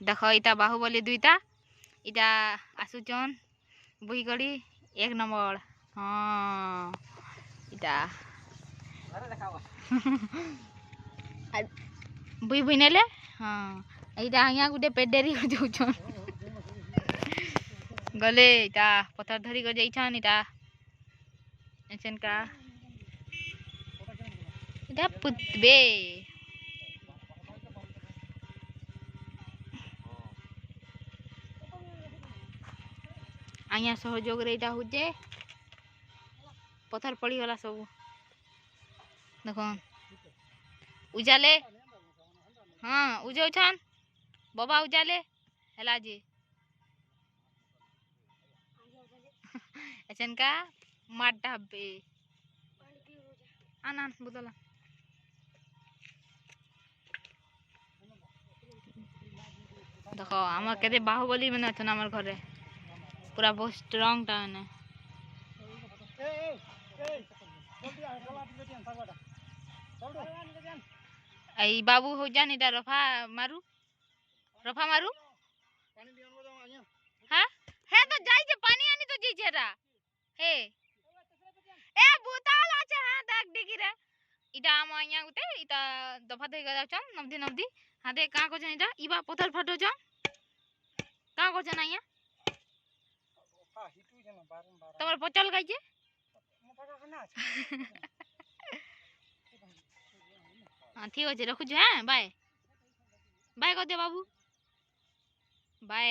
देख इटा बाहुबली दुईटा इटा आसुचन बुही गड़ी 1 नंबर। हाँ इटा बुही बुही नेले। हाँ इटा अँ गोटे पेडेरी हो जाऊन गले इटा पथर धरी कर जाइछन इटा एछन का इटा पुतबे आया सहयोग रे इटा होजे पथर पड़ी गला सब देख उजाले। हाँ उजाउछन बाबा उजाले हैला जी एछन का माट ढाबे आना बुतला देख आम के बाहुबली मैंने अच्छे आम घरे पूरा बहुत स्ट्रांग टा मैंने आई बाबू हो जान इटा रफा मारू हाँ है तो जाई जे पानी आनी तो जी जेरा हे ए बोतल आछे हां देख डिगी रे इटा आम आया गुते इटा दफा दे गया चम नबदी हादे का को जन इटा इबा पथर फटो ज का को जन आया तमर पचल गाई जे हाँ ठीक अच्छे रखुछ। हाँ बाय बाय कर दे बाबू बाय।